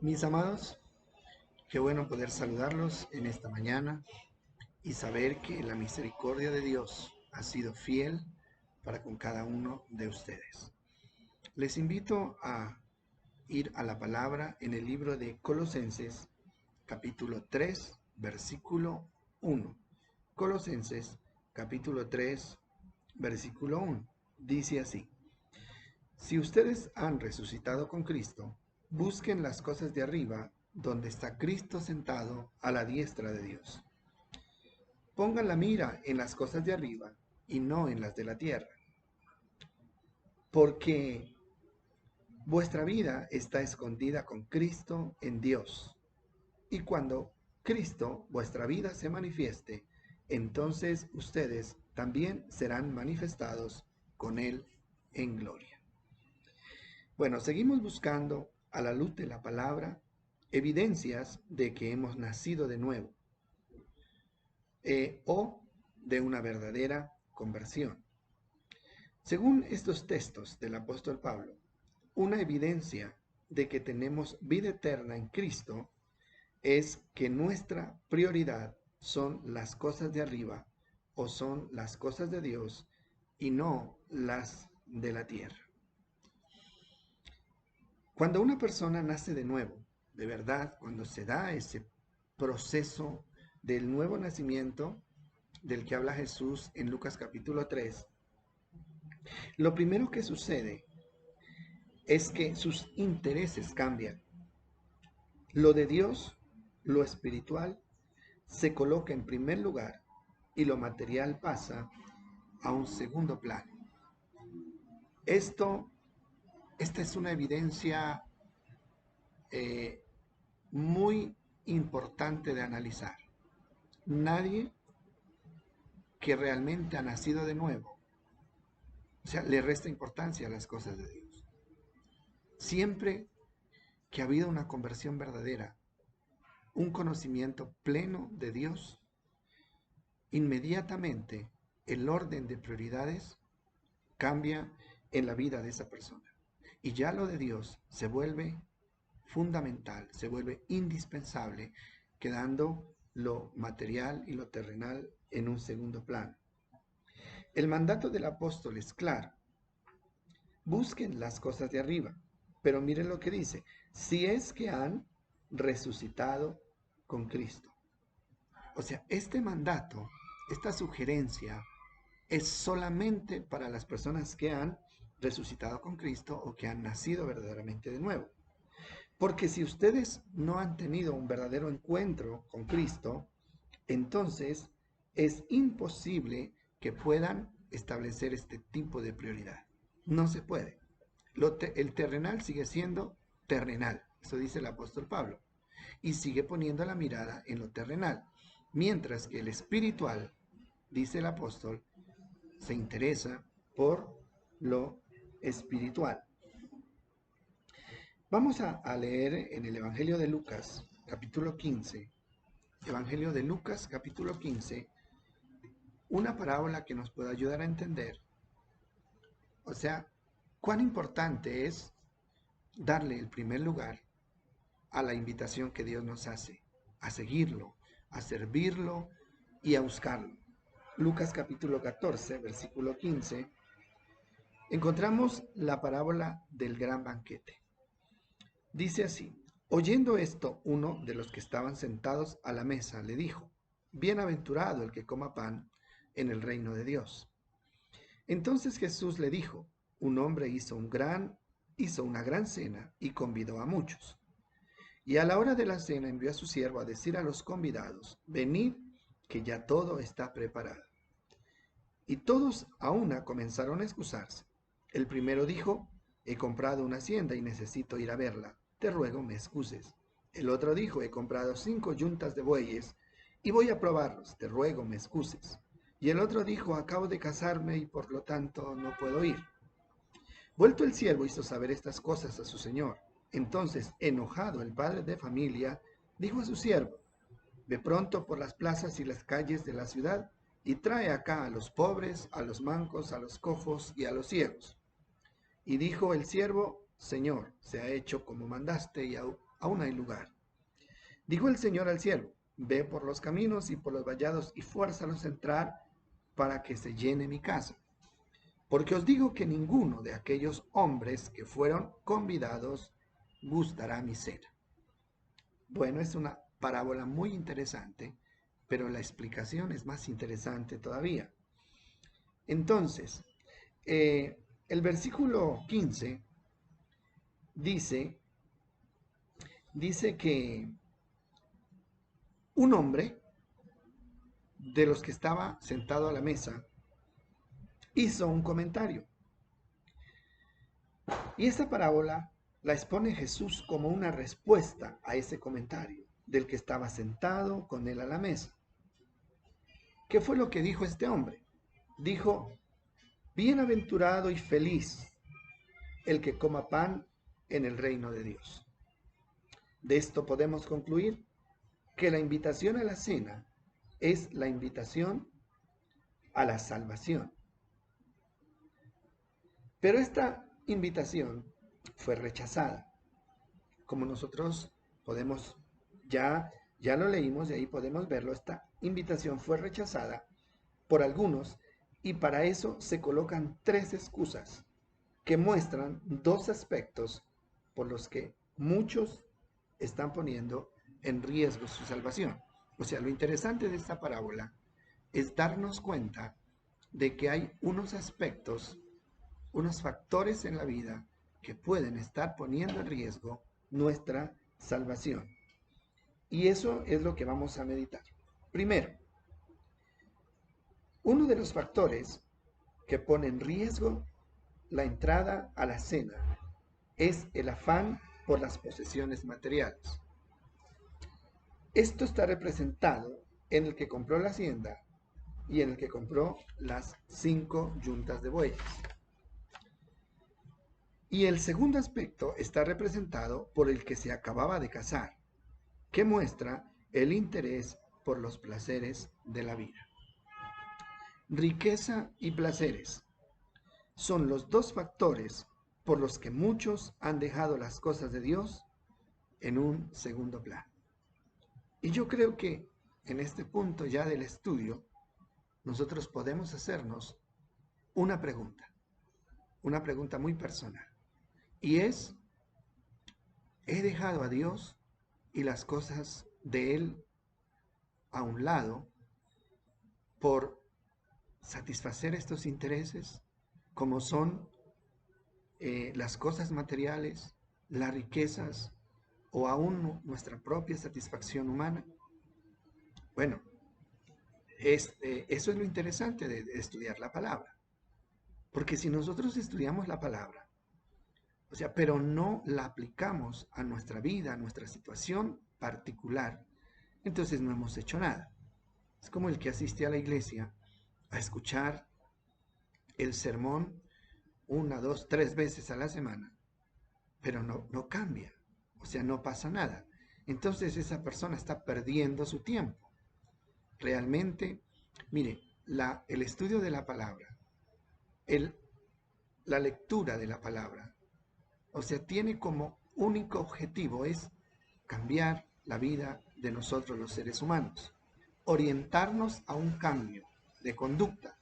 Mis amados, qué bueno poder saludarlos en esta mañana y saber que la misericordia de Dios ha sido fiel para con cada uno de ustedes. Les invito a ir a la palabra en el libro de Colosenses, capítulo 3, versículo 1. Colosenses, capítulo 3, versículo 1. Dice así: Si ustedes han resucitado con Cristo, busquen las cosas de arriba, donde está Cristo sentado a la diestra de Dios. Pongan la mira en las cosas de arriba y no en las de la tierra, porque vuestra vida está escondida con Cristo en Dios. Y cuando Cristo, vuestra vida, se manifieste, entonces ustedes también serán manifestados con Él en gloria. Bueno, seguimos buscando a la luz de la palabra evidencias de que hemos nacido de nuevo o de una verdadera conversión. Según estos textos del apóstol Pablo, una evidencia de que tenemos vida eterna en Cristo es que nuestra prioridad son las cosas de arriba o son las cosas de Dios y no las de la tierra. Cuando una persona nace de nuevo, de verdad, cuando se da ese proceso del nuevo nacimiento del que habla Jesús en Lucas capítulo 3, lo primero que sucede es que sus intereses cambian. Lo de Dios, lo espiritual, se coloca en primer lugar y lo material pasa a un segundo plano. Esta es una evidencia muy importante de analizar. Nadie que realmente ha nacido de nuevo, o sea, le resta importancia a las cosas de Dios. Siempre que ha habido una conversión verdadera, un conocimiento pleno de Dios, inmediatamente el orden de prioridades cambia en la vida de esa persona. Y ya lo de Dios se vuelve fundamental, se vuelve indispensable, quedando lo material y lo terrenal en un segundo plano. El mandato del apóstol es claro: busquen las cosas de arriba. Pero miren lo que dice: si es que han resucitado con Cristo. O sea, este mandato, esta sugerencia, es solamente para las personas que han resucitado con Cristo o que han nacido verdaderamente de nuevo. Porque si ustedes no han tenido un verdadero encuentro con Cristo, entonces es imposible que puedan establecer este tipo de prioridad. No se puede. El terrenal sigue siendo terrenal, eso dice el apóstol Pablo, y sigue poniendo la mirada en lo terrenal, mientras que el espiritual, dice el apóstol, se interesa por lo espiritual. Vamos a leer en el Evangelio de Lucas, capítulo 15, Evangelio de Lucas, capítulo 15, una parábola que nos pueda ayudar a entender, o sea, cuán importante es darle el primer lugar a la invitación que Dios nos hace, a seguirlo, a servirlo y a buscarlo. Lucas capítulo 14, versículo 15, encontramos la parábola del gran banquete. Dice así: oyendo esto, uno de los que estaban sentados a la mesa le dijo: bienaventurado el que coma pan en el reino de Dios. Entonces Jesús le dijo: un hombre hizo una gran cena y convidó a muchos. Y a la hora de la cena envió a su siervo a decir a los convidados: venid, que ya todo está preparado. Y todos a una comenzaron a excusarse. El primero dijo: he comprado una hacienda y necesito ir a verla, te ruego me excuses. El otro dijo: he comprado 5 yuntas de bueyes y voy a probarlos, te ruego me excuses. Y el otro dijo: acabo de casarme y por lo tanto no puedo ir. Vuelto el siervo hizo saber estas cosas a su señor. Entonces, enojado el padre de familia, dijo a su siervo: ve pronto por las plazas y las calles de la ciudad y trae acá a los pobres, a los mancos, a los cojos y a los ciegos. Y dijo el siervo: Señor, se ha hecho como mandaste y aún hay lugar. Dijo el Señor al siervo: ve por los caminos y por los vallados y fuérzalos a entrar para que se llene mi casa. Porque os digo que ninguno de aquellos hombres que fueron convidados gustará mi cena. Bueno, es una parábola muy interesante, pero la explicación es más interesante todavía. Entonces, el versículo 15 dice que un hombre de los que estaba sentado a la mesa hizo un comentario. Y esta parábola la expone Jesús como una respuesta a ese comentario del que estaba sentado con él a la mesa. ¿Qué fue lo que dijo este hombre? Dijo: bienaventurado y feliz el que coma pan en el reino de Dios. De esto podemos concluir que la invitación a la cena es la invitación a la salvación. Pero esta invitación fue rechazada. Como nosotros podemos, ya lo leímos y ahí podemos verlo, esta invitación fue rechazada por algunos, y para eso se colocan tres excusas que muestran dos aspectos por los que muchos están poniendo en riesgo su salvación. O sea, lo interesante de esta parábola es darnos cuenta de que hay unos aspectos, unos factores en la vida que pueden estar poniendo en riesgo nuestra salvación. Y eso es lo que vamos a meditar. Primero, uno de los factores que pone en riesgo la entrada a la cena es el afán por las posesiones materiales. Esto está representado en el que compró la hacienda y en el que compró las 5 yuntas de bueyes. Y el segundo aspecto está representado por el que se acababa de casar, que muestra el interés por los placeres de la vida. Riqueza y placeres son los dos factores por los que muchos han dejado las cosas de Dios en un segundo plano. Y yo creo que en este punto ya del estudio, nosotros podemos hacernos una pregunta muy personal. Y es: ¿he dejado a Dios y las cosas de Él a un lado por satisfacer estos intereses, como son las cosas materiales, las riquezas o aún nuestra propia satisfacción humana? Bueno, eso es lo interesante de estudiar la palabra. Porque si nosotros estudiamos la palabra, o sea, pero no la aplicamos a nuestra vida, a nuestra situación particular, entonces no hemos hecho nada. Es como el que asiste a la iglesia a escuchar el sermón 1, 2, 3 veces a la semana, pero no cambia, o sea, no pasa nada. Entonces esa persona está perdiendo su tiempo. Realmente, mire, el estudio de la palabra, la lectura de la palabra, o sea, tiene como único objetivo es cambiar la vida de nosotros los seres humanos, orientarnos a un cambio de conducta,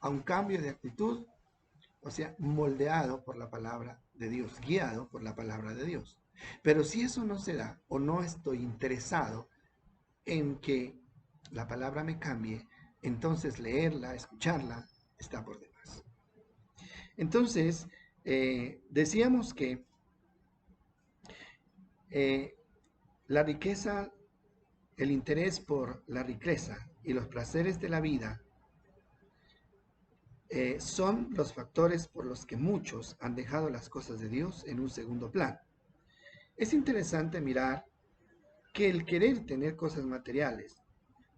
a un cambio de actitud, o sea, moldeado por la palabra de Dios, guiado por la palabra de Dios. Pero si eso no se da o no estoy interesado en que la palabra me cambie, entonces leerla, escucharla, está por demás. Entonces, decíamos que la riqueza, el interés por la riqueza y los placeres de la vida son los factores por los que muchos han dejado las cosas de Dios en un segundo plano. Es interesante mirar que el querer tener cosas materiales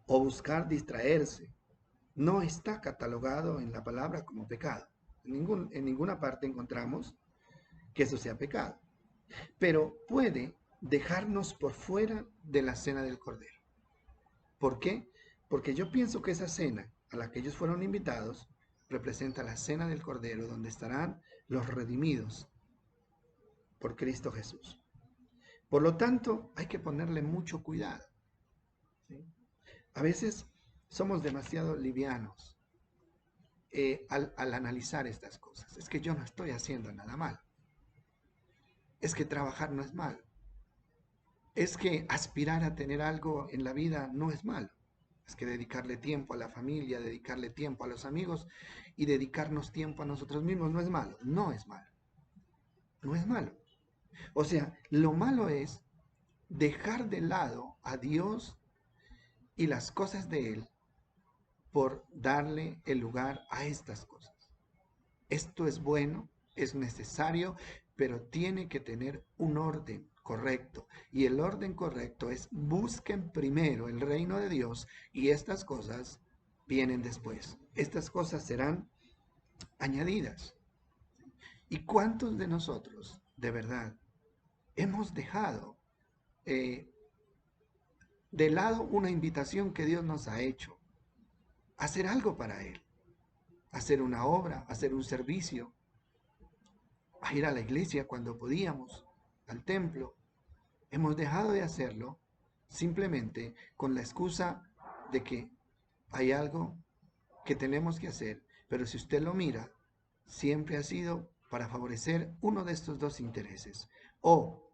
o buscar distraerse no está catalogado en la palabra como pecado. En ninguna parte encontramos que eso sea pecado. Pero puede dejarnos por fuera de la cena del Cordero. ¿Por qué? Porque yo pienso que esa cena a la que ellos fueron invitados representa la cena del Cordero, donde estarán los redimidos por Cristo Jesús. Por lo tanto, hay que ponerle mucho cuidado, ¿sí? A veces somos demasiado livianos al analizar estas cosas. Es que yo no estoy haciendo nada mal. Es que trabajar no es malo. Es que aspirar a tener algo en la vida no es malo. Es que dedicarle tiempo a la familia, dedicarle tiempo a los amigos y dedicarnos tiempo a nosotros mismos no es malo. No es malo. No es malo. O sea, lo malo es dejar de lado a Dios y las cosas de Él por darle el lugar a estas cosas. Esto es bueno, es necesario, pero tiene que tener un orden correcto. Y el orden correcto es: busquen primero el reino de Dios y estas cosas vienen después. Estas cosas serán añadidas. ¿Y cuántos de nosotros, de verdad, hemos dejado eh, de lado una invitación que Dios nos ha hecho? Hacer algo para Él, hacer una obra, hacer un servicio, a ir a la iglesia cuando podíamos, al templo. Hemos dejado de hacerlo simplemente con la excusa de que hay algo que tenemos que hacer, pero si usted lo mira, siempre ha sido para favorecer uno de estos dos intereses, o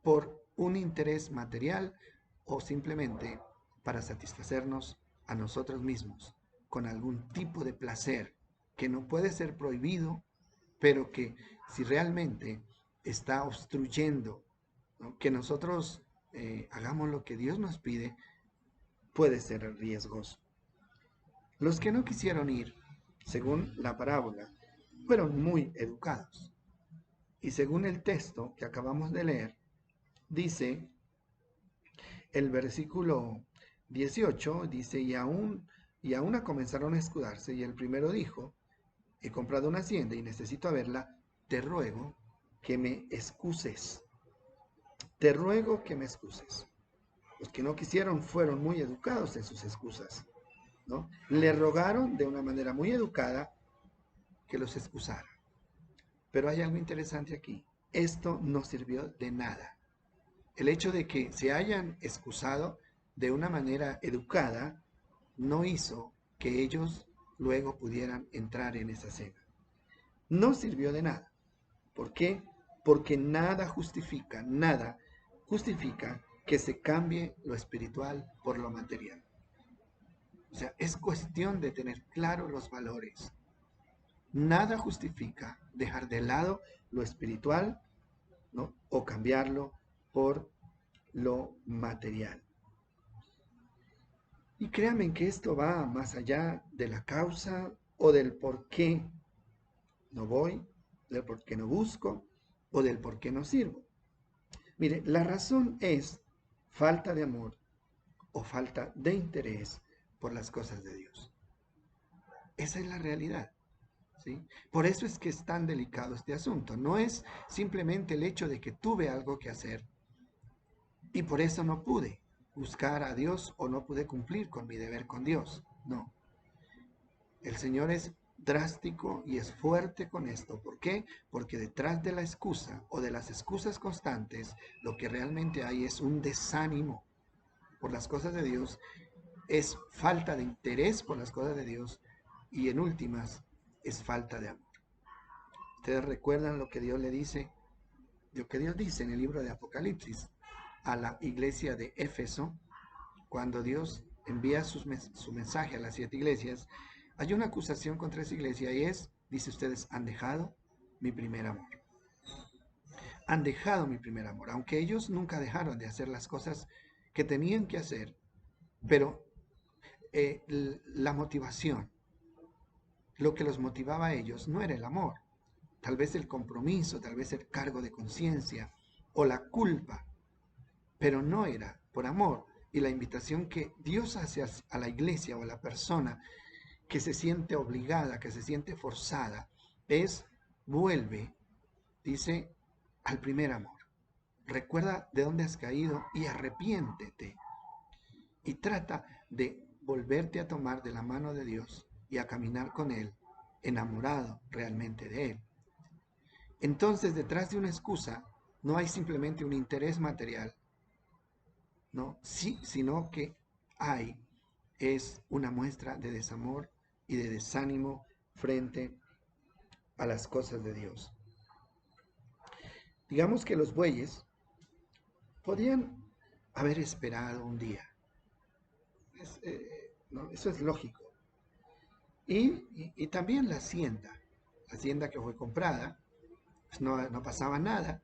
por un interés material, o simplemente para satisfacernos a nosotros mismos con algún tipo de placer que no puede ser prohibido, pero que si realmente está obstruyendo, ¿no?, que nosotros hagamos lo que Dios nos pide, puede ser riesgoso. Los que no quisieron ir, según la parábola, fueron muy educados. Y según el texto que acabamos de leer, dice el versículo 18, dice: y aún comenzaron a escudarse, y el primero dijo: he comprado una hacienda y necesito verla, te ruego que me excuses. Te ruego que me excuses. Los que no quisieron fueron muy educados en sus excusas, ¿no? Le rogaron de una manera muy educada que los excusara. Pero hay algo interesante aquí. Esto no sirvió de nada. El hecho de que se hayan excusado de una manera educada no hizo que ellos luego pudieran entrar en esa cena. No sirvió de nada. ¿Por qué? Porque nada justifica que se cambie lo espiritual por lo material. O sea, es cuestión de tener claros los valores. Nada justifica dejar de lado lo espiritual, ¿no?, o cambiarlo por lo material. Y créanme que esto va más allá de la causa o del por qué no voy, del por qué no busco o del por qué no sirvo. Mire, la razón es falta de amor o falta de interés por las cosas de Dios. Esa es la realidad, ¿sí? Por eso es que es tan delicado este asunto. No es simplemente el hecho de que tuve algo que hacer y por eso no pude buscar a Dios o no pude cumplir con mi deber con Dios. No. El Señor es drástico y es fuerte con esto. ¿Por qué? Porque detrás de la excusa o de las excusas constantes, lo que realmente hay es un desánimo por las cosas de Dios, es falta de interés por las cosas de Dios y en últimas es falta de amor. Ustedes recuerdan lo que Dios le dice, lo que Dios dice en el libro de Apocalipsis a la iglesia de Éfeso, cuando Dios envía su mensaje a las 7 iglesias. Hay una acusación contra esa iglesia y es, dice: ustedes han dejado mi primer amor. Han dejado mi primer amor, aunque ellos nunca dejaron de hacer las cosas que tenían que hacer, pero la motivación, lo que los motivaba a ellos no era el amor, tal vez el compromiso, tal vez el cargo de conciencia o la culpa, pero no era por amor. Y la invitación que Dios hace a la iglesia o a la persona que se siente obligada, que se siente forzada, es: vuelve, dice, al primer amor. Recuerda de dónde has caído y arrepiéntete. Y trata de volverte a tomar de la mano de Dios y a caminar con Él, enamorado realmente de Él. Entonces, detrás de una excusa No hay simplemente un interés material, ¿no? Sí, sino que es una muestra de desamor y de desánimo frente a las cosas de Dios. Digamos que los bueyes podían haber esperado un día. ¿No? Eso es lógico. Y también la hacienda que fue comprada, pues no pasaba nada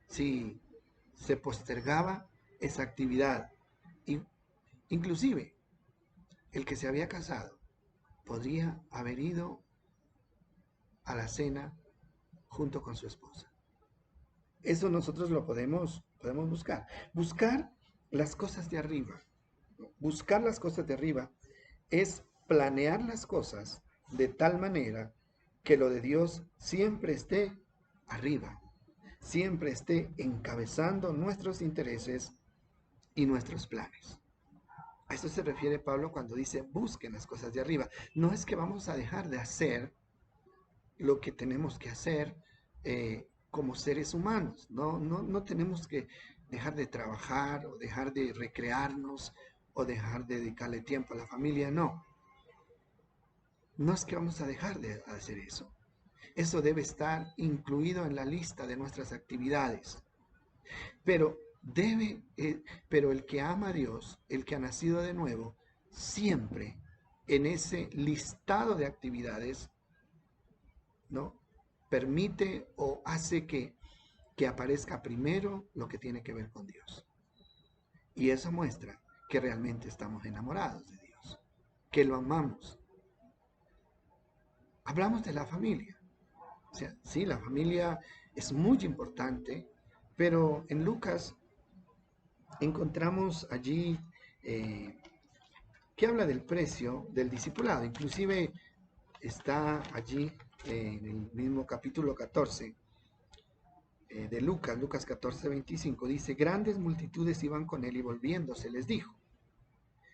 si se postergaba esa actividad. Y, inclusive, el que se había casado podría haber ido a la cena junto con su esposa. Eso nosotros lo podemos buscar. Buscar las cosas de arriba. Buscar las cosas de arriba es planear las cosas de tal manera que lo de Dios siempre esté arriba, siempre esté encabezando nuestros intereses y nuestros planes. A eso se refiere Pablo cuando dice busquen las cosas de arriba. No es que vamos a dejar de hacer lo que tenemos que hacer como seres humanos. No tenemos que dejar de trabajar o dejar de recrearnos o dejar de dedicarle tiempo a la familia. No es que vamos a dejar de hacer eso. Eso debe estar incluido en la lista de nuestras actividades. Pero pero el que ama a Dios, el que ha nacido de nuevo, siempre en ese listado de actividades, ¿no? Permite o hace que aparezca primero lo que tiene que ver con Dios. Y eso muestra que realmente estamos enamorados de Dios, que lo amamos. Hablamos de la familia. O sea, sí, la familia es muy importante, pero en Lucas encontramos allí que habla del precio del discipulado. Inclusive está allí en el mismo capítulo 14 de Lucas 14, 25, dice, grandes multitudes iban con él y volviéndose les dijo,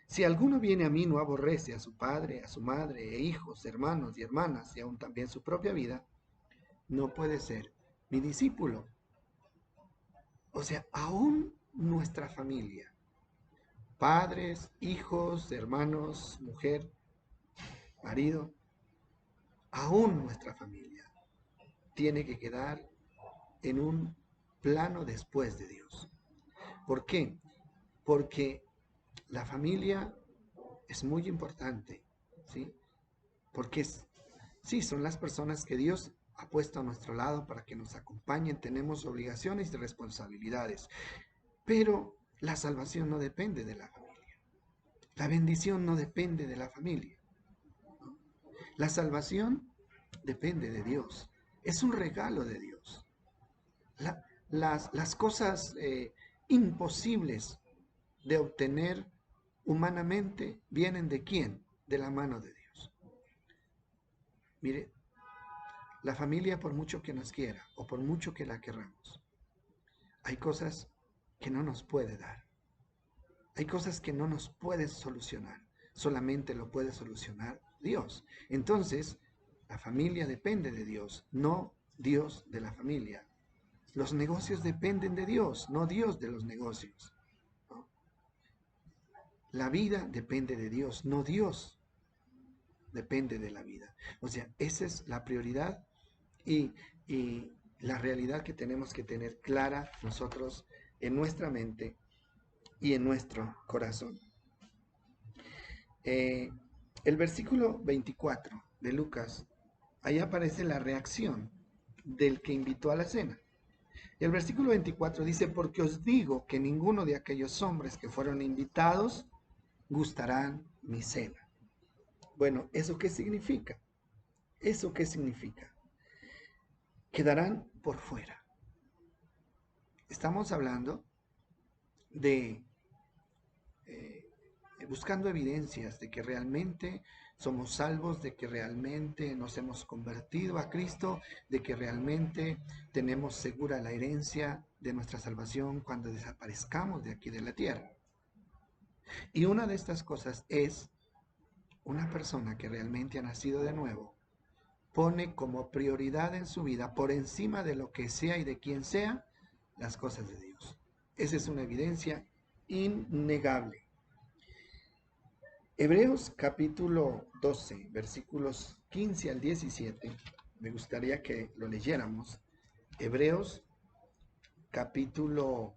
si alguno viene a mí no aborrece a su padre, a su madre, e hijos, hermanos y hermanas, y aún también su propia vida, no puede ser mi discípulo. O sea, aún nuestra familia, padres, hijos, hermanos, mujer, marido, aún nuestra familia tiene que quedar en un plano después de Dios. ¿Por qué? Porque la familia es muy importante, ¿sí? Porque sí, son las personas que Dios ha puesto a nuestro lado para que nos acompañen, tenemos obligaciones y responsabilidades, pero la salvación no depende de la familia, la bendición no depende de la familia, ¿no? La salvación depende de Dios, es un regalo de Dios. Las cosas imposibles de obtener humanamente vienen de quién? De la mano de Dios. Mire, la familia por mucho que nos quiera o por mucho que la querramos, hay cosas que no nos puede dar. Hay cosas que no nos puede solucionar. Solamente lo puede solucionar Dios. Entonces, la familia depende de Dios, no Dios de la familia. Los negocios dependen de Dios, no Dios de los negocios, ¿no? La vida depende de Dios, no Dios depende de la vida. O sea, esa es la prioridad y, y la realidad que tenemos que tener clara nosotros en nuestra mente y en nuestro corazón. El versículo 24 de Lucas, ahí aparece la reacción del que invitó a la cena. Y el versículo 24 dice, porque os digo que ninguno de aquellos hombres que fueron invitados gustarán mi cena. Bueno, ¿eso qué significa? ¿Eso qué significa? Quedarán por fuera. Estamos hablando de buscando evidencias de que realmente somos salvos, de que realmente nos hemos convertido a Cristo, de que realmente tenemos segura la herencia de nuestra salvación cuando desaparezcamos de aquí de la tierra. Y una de estas cosas es una persona que realmente ha nacido de nuevo, pone como prioridad en su vida, por encima de lo que sea y de quien sea, las cosas de Dios. Esa es una evidencia innegable. Hebreos capítulo 12, versículos 15 al 17. Me gustaría que lo leyéramos. Hebreos capítulo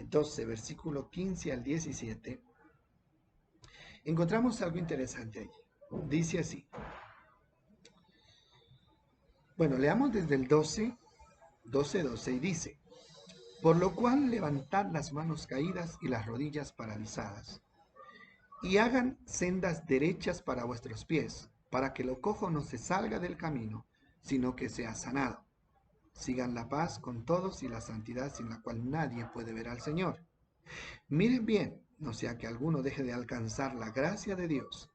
12, versículo 15 al 17. Encontramos algo interesante allí. Dice así. Bueno, leamos desde el 12 y dice: por lo cual levantad las manos caídas y las rodillas paralizadas, y hagan sendas derechas para vuestros pies, para que lo cojo no se salga del camino, sino que sea sanado. Sigan la paz con todos y la santidad sin la cual nadie puede ver al Señor. Miren bien, no sea que alguno deje de alcanzar la gracia de Dios,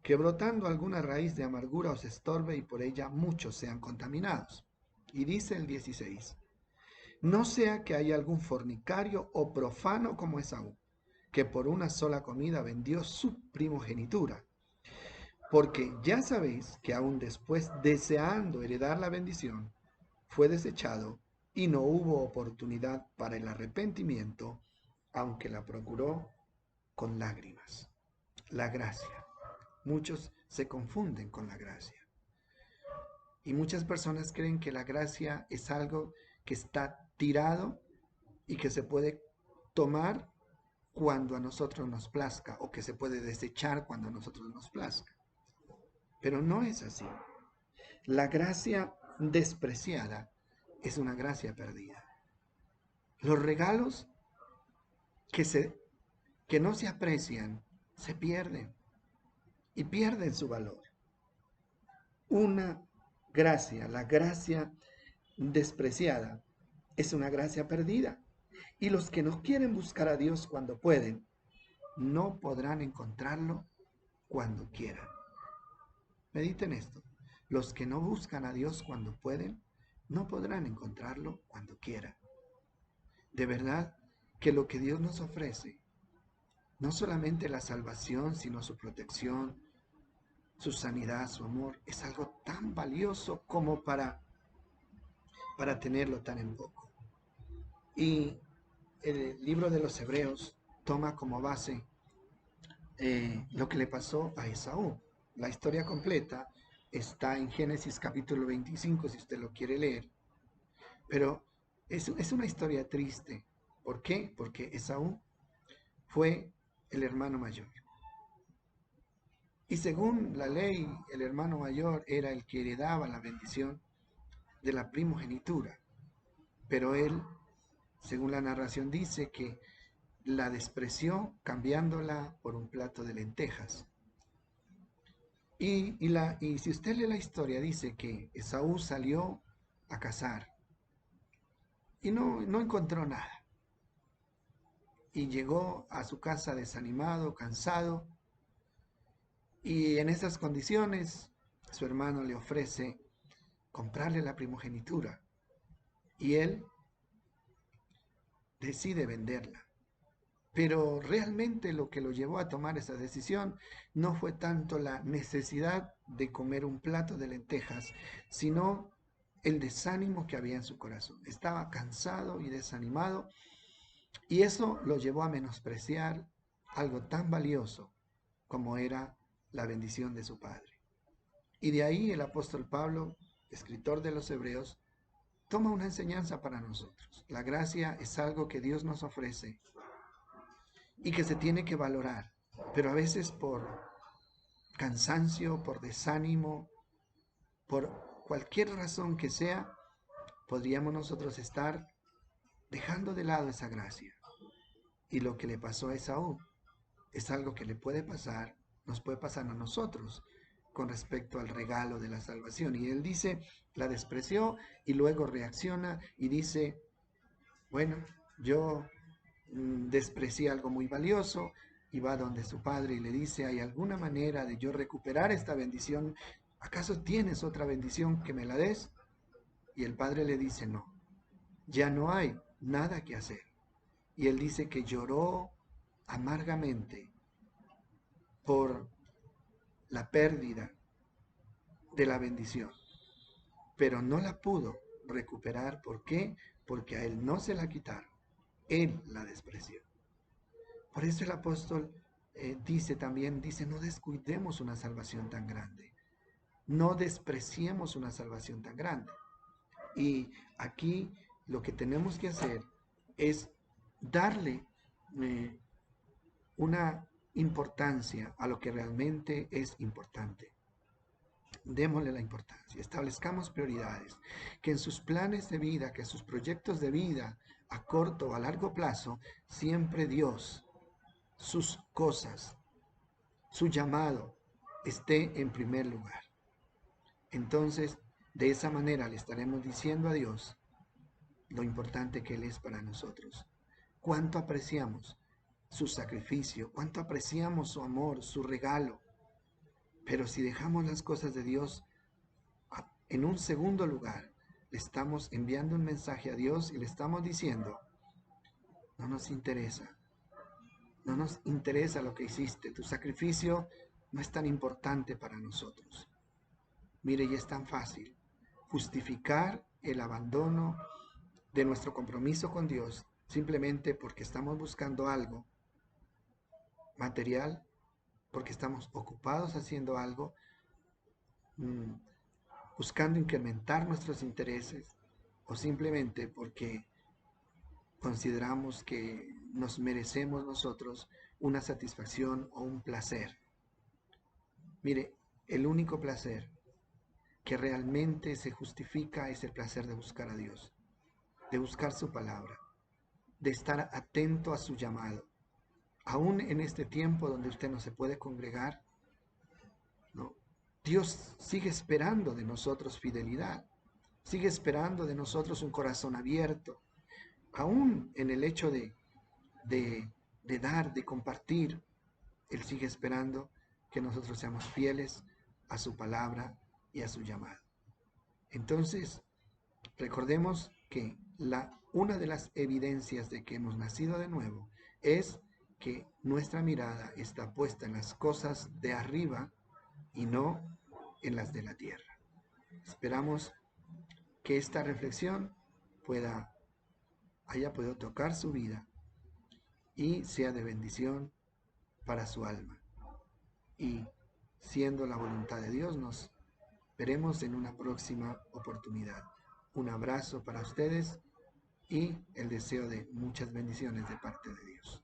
que brotando alguna raíz de amargura os estorbe y por ella muchos sean contaminados. Y dice el 16: no sea que haya algún fornicario o profano como Esaú, que por una sola comida vendió su primogenitura. Porque ya sabéis que aún después, deseando heredar la bendición, fue desechado y no hubo oportunidad para el arrepentimiento, aunque la procuró con lágrimas. La gracia. Muchos se confunden con la gracia. Y muchas personas creen que la gracia es algo que está tirado y que se puede tomar cuando a nosotros nos plazca, o que se puede desechar cuando a nosotros nos plazca. Pero no es así. La gracia despreciada es una gracia perdida. Los regalos que no se aprecian se pierden y pierden su valor. Una gracia, la gracia despreciada, es una gracia perdida. Y los que no quieren buscar a Dios cuando pueden, no podrán encontrarlo cuando quieran. Mediten esto. Los que no buscan a Dios cuando pueden, no podrán encontrarlo cuando quieran. De verdad que lo que Dios nos ofrece, no solamente la salvación, sino su protección, su sanidad, su amor, es algo tan valioso como para tenerlo tan en poco. Y el libro de los Hebreos toma como base lo que le pasó a Esaú. La historia completa está en Génesis capítulo 25, si usted lo quiere leer. Pero es una historia triste. ¿Por qué? Porque Esaú fue el hermano mayor. Y según la ley, el hermano mayor era el que heredaba la bendición de la primogenitura. Pero él, según la narración, dice que la despreció cambiándola por un plato de lentejas. Y si usted lee la historia, dice que Esaú salió a cazar y no encontró nada. Y llegó a su casa desanimado, cansado, y en esas condiciones su hermano le ofrece comprarle la primogenitura. Y él decide venderla. Pero realmente lo que lo llevó a tomar esa decisión no fue tanto la necesidad de comer un plato de lentejas, sino el desánimo que había en su corazón. Estaba cansado y desanimado, y eso lo llevó a menospreciar algo tan valioso como era la bendición de su padre. Y de ahí el apóstol Pablo, escritor de los Hebreos, toma una enseñanza para nosotros. La gracia es algo que Dios nos ofrece y que se tiene que valorar, pero a veces por cansancio, por desánimo, por cualquier razón que sea, podríamos nosotros estar dejando de lado esa gracia. Y lo que le pasó a Esaú es algo que le puede pasar, nos puede pasar a nosotros con respecto al regalo de la salvación. Y él dice, la despreció, y luego reacciona y dice, bueno, yo desprecié algo muy valioso, y va donde su padre y le dice, ¿hay alguna manera de yo recuperar esta bendición? ¿Acaso tienes otra bendición que me la des? Y el padre le dice, no, ya no hay nada que hacer. Y él dice que lloró amargamente por la pérdida de la bendición, pero no la pudo recuperar. ¿Por qué? Porque a él no se la quitaron, él la despreció. Por eso el apóstol dice, no descuidemos una salvación tan grande, no despreciemos una salvación tan grande. Y aquí lo que tenemos que hacer es darle una importancia a lo que realmente es importante. Démosle la importancia, establezcamos prioridades, que en sus planes de vida, que en sus proyectos de vida a corto o a largo plazo, siempre Dios, sus cosas, su llamado esté en primer lugar. Entonces, de esa manera le estaremos diciendo a Dios lo importante que Él es para nosotros, cuánto apreciamos su sacrificio, cuánto apreciamos su amor, su regalo. Pero si dejamos las cosas de Dios en un segundo lugar, le estamos enviando un mensaje a Dios y le estamos diciendo, no nos interesa, no nos interesa lo que hiciste, tu sacrificio no es tan importante para nosotros. Mire, y es tan fácil justificar el abandono de nuestro compromiso con Dios simplemente porque estamos buscando algo material, porque estamos ocupados haciendo algo, buscando incrementar nuestros intereses, o simplemente porque consideramos que nos merecemos nosotros una satisfacción o un placer. Mire, el único placer que realmente se justifica es el placer de buscar a Dios, de buscar su palabra, de estar atento a su llamado. Aún en este tiempo donde usted no se puede congregar, ¿no? Dios sigue esperando de nosotros fidelidad, sigue esperando de nosotros un corazón abierto, aún en el hecho de dar, de compartir. Él sigue esperando que nosotros seamos fieles a su palabra y a su llamado. Entonces, recordemos que una de las evidencias de que hemos nacido de nuevo es que nuestra mirada está puesta en las cosas de arriba y no en las de la tierra. Esperamos que esta reflexión haya podido tocar su vida y sea de bendición para su alma. Y siendo la voluntad de Dios, nos veremos en una próxima oportunidad. Un abrazo para ustedes y el deseo de muchas bendiciones de parte de Dios.